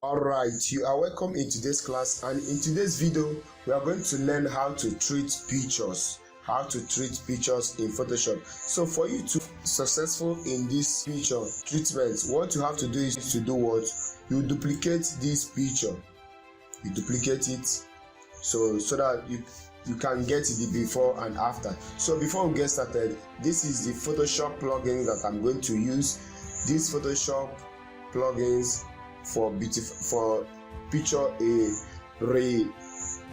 Alright, you are welcome in today's class, and in today's video we are going to learn how to treat pictures. How to treat pictures in Photoshop. So for you to be successful in this picture treatment, what you have to do is to do what? You duplicate this picture. You duplicate it so that you can get the before and after. So before we get started, this is the Photoshop plugin that I'm going to use. These Photoshop plugins for picture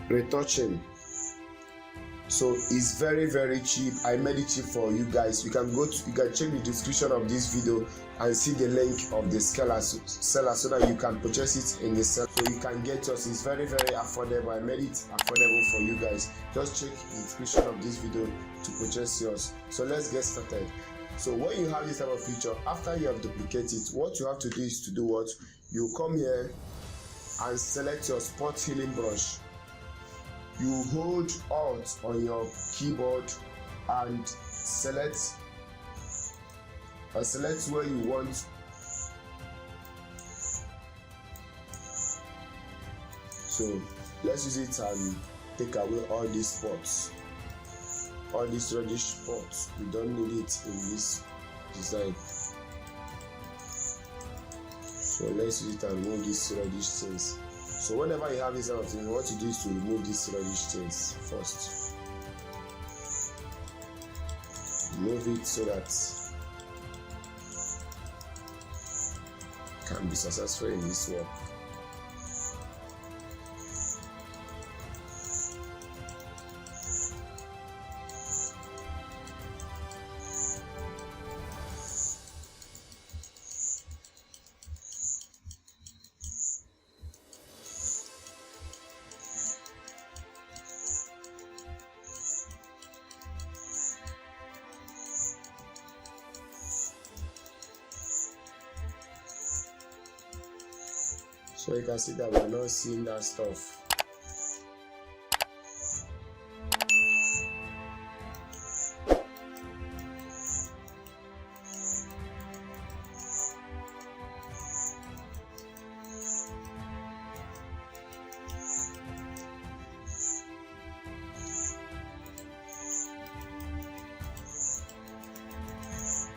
retouching. So it's very cheap. I made it cheap for you guys. You can check the description of this video and see the link of the seller so that you can purchase it in the seller, so you can get yours. It's very affordable. I made it affordable for you guys. Just check the description of this video to purchase yours. So let's get started. So when you have this type of picture, after you have duplicated it, what you have to do is to do what? You come here and select your spot healing brush. You hold Alt on your keyboard and select where you want. So let's use it and take away all these spots, all these reddish spots. We don't need it in this design. So let's use it and remove these reddish things. So whenever you have this kind of thing, what you do is to remove these reddish things first. Remove it so that you can be successful in this work. So you can see that we're not seeing that stuff.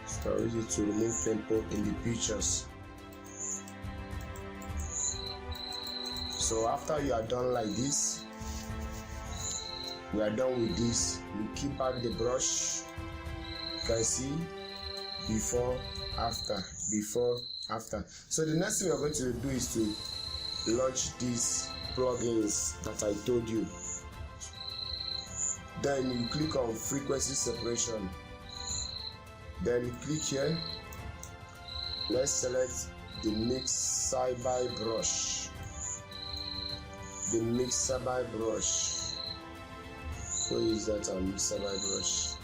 So use it to remove tempo in the pictures. So after you are done like this, we are done with this. You keep back the brush. You can see before, after, before, after. So the next thing we are going to do is to launch these plugins that I told you. Then you click on frequency separation. Then you click here. Let's select the mixer by brush. The mixer by brush. Go use that on mixer by brush.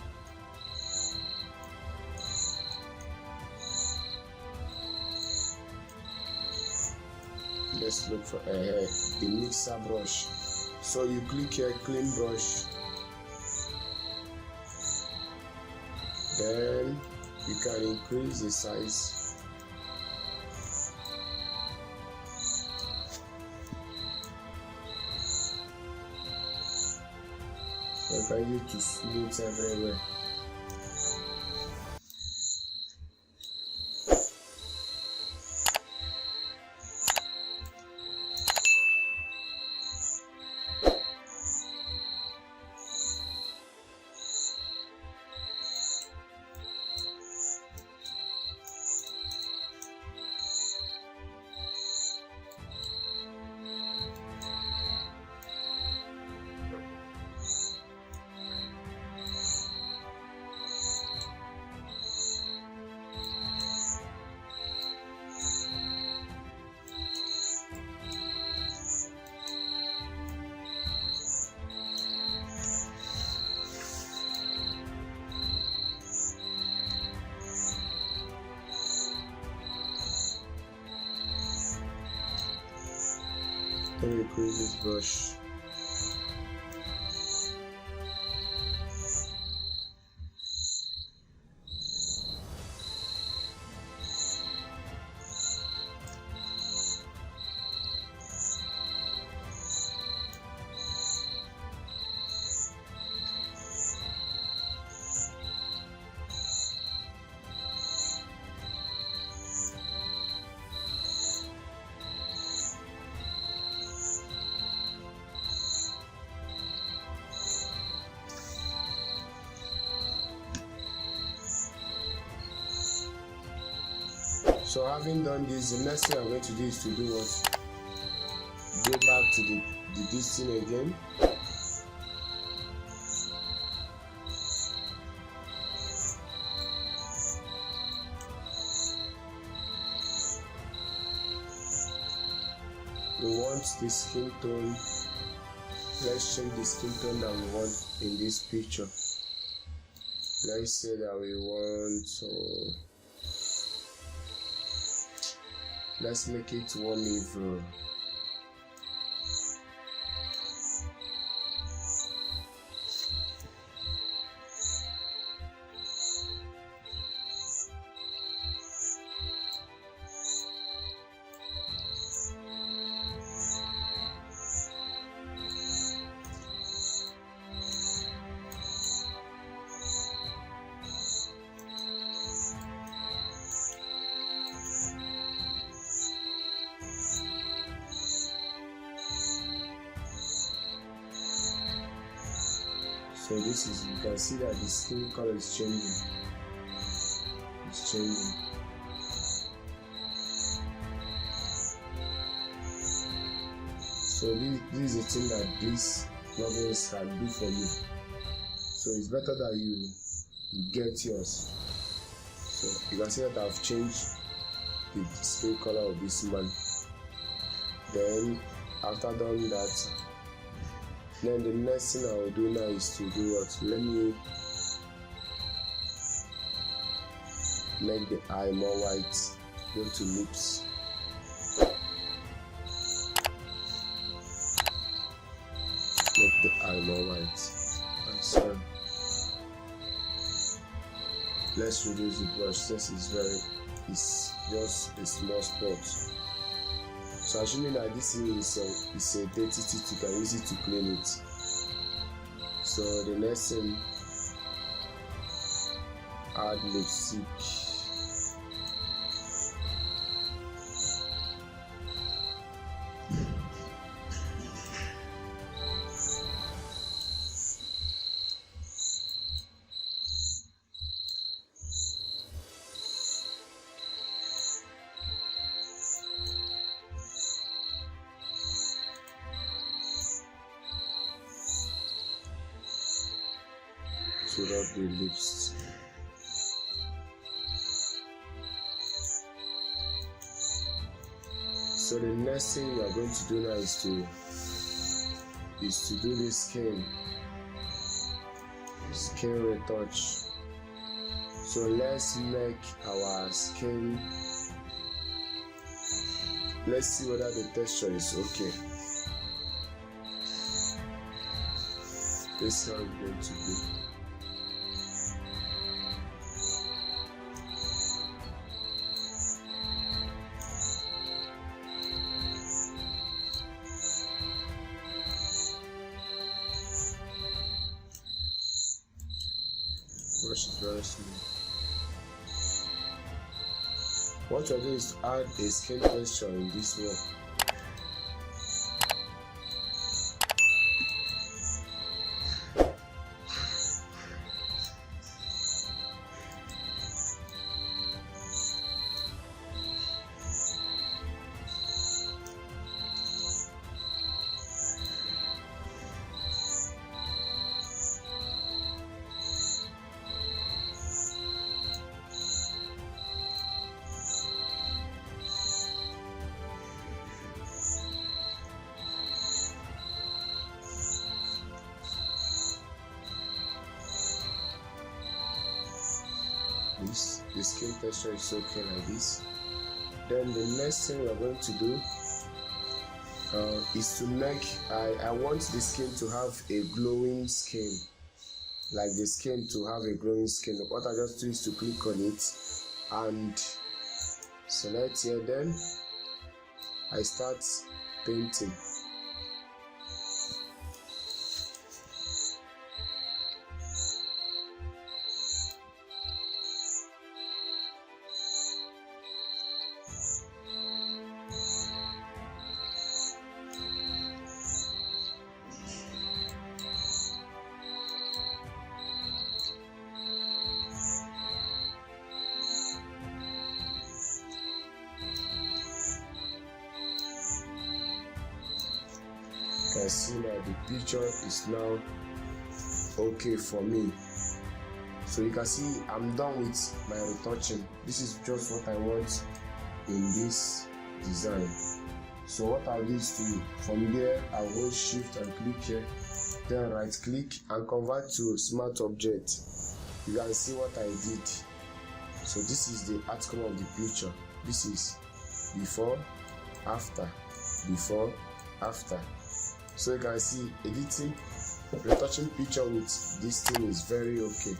Let's look for the mixer brush. So you click here, clean brush. Then you can increase the size. I can use to smooth everywhere. Let me increase this brush. So having done this, the next thing I'm going to do is to do what? Go back to this thing again. We want the skin tone. Let's check the skin tone that we want in this picture. Let's say that we want let's make it warm evil. So this is, you can see that the skin color is changing. It's changing. So this is the thing that these plugins can do for you. So it's better that you get yours. So you can see that I've changed the skin color of this man. Then after done that, then the next thing I will do now is to do what? Let me make the eye more white. Go to lips. Make the eye more white. And so let's reduce the brush since it's just a small spot. So assuming that this thing is a dirty teeth, you can use it to clean it. So the next thing, add lipstick. To rub the lips. So the next thing we are going to do now is to do the skin retouch. So let's make our skin. Let's see whether the texture is okay. This is how it's going to be. Brush is very smooth. What I do is to add a skin texture in this one. The skin texture is okay like this. Then the next thing we are going to do is to make, I want the skin to have a glowing skin, like the skin to have a glowing skin. What I just do is to click on it and select here. Then I start painting. You can see now the picture is now okay for me. So you can see I'm done with my retouching. This is just what I want in this design. So what I'll do is from there I'll hold shift and click here, then right click and convert to smart object. You can see what I did. So this is the outcome of the picture. This is before, after, before, after. So you can see editing, retouching picture with this thing is very okay.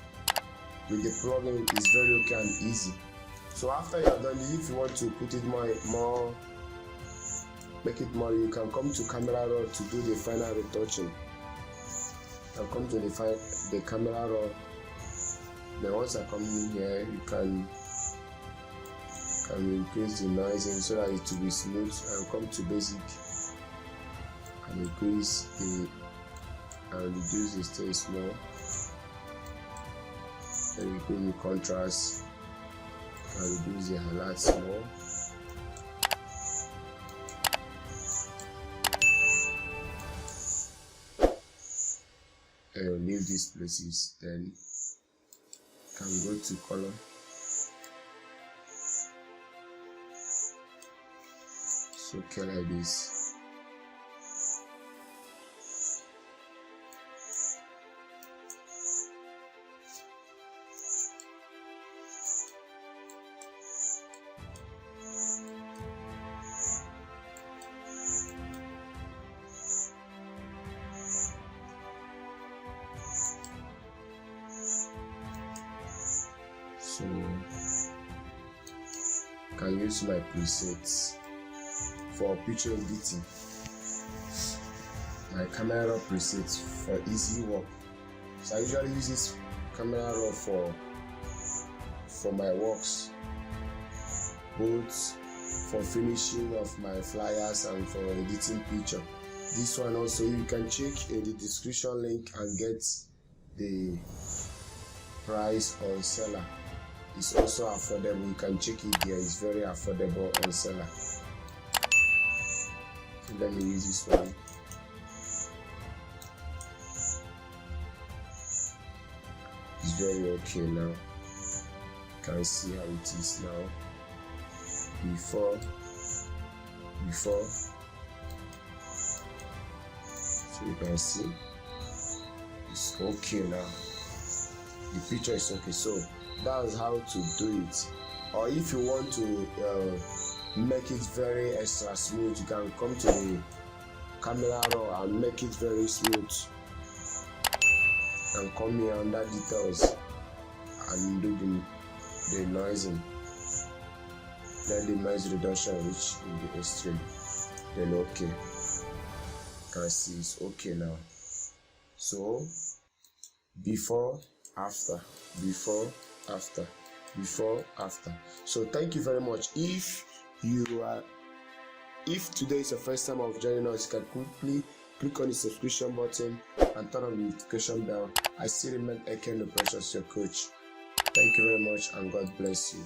With the plugin is very okay and easy. So after you have done this, if you want to put it more, make it more, you can come to camera raw to do the final retouching. You can come to the camera raw. Then once I come in here, you can increase the noising so that it will be smooth, and come to basic and increase and reduce the stage more. Then increase the contrast and reduce the highlights more. And leave these places, then can go to color. So okay, like this. So can use my presets for picture editing, my camera raw presets for easy work. So I usually use this camera raw for my works, both for finishing of my flyers and for editing picture. This one also you can check in the description link and get the price on seller. It's also affordable. You can check it there. It's very affordable on seller. So let me use this one. It's very okay now. You can see how it is now. Before. So you can see it's okay now. The picture is okay. So that's how to do it. Or if you want to make it very extra smooth, you can come to the camera raw and make it very smooth, and come here under details and do the noising. Let the noise reduction reach in the extreme, then okay. You can see it's okay now. So before, after, before, after, before, after. So thank you very much. If today is the first time of joining us, you can quickly click on the subscription button and turn on the notification bell. I still remain Eken the Purçhase, your coach. Thank you very much, and God bless you.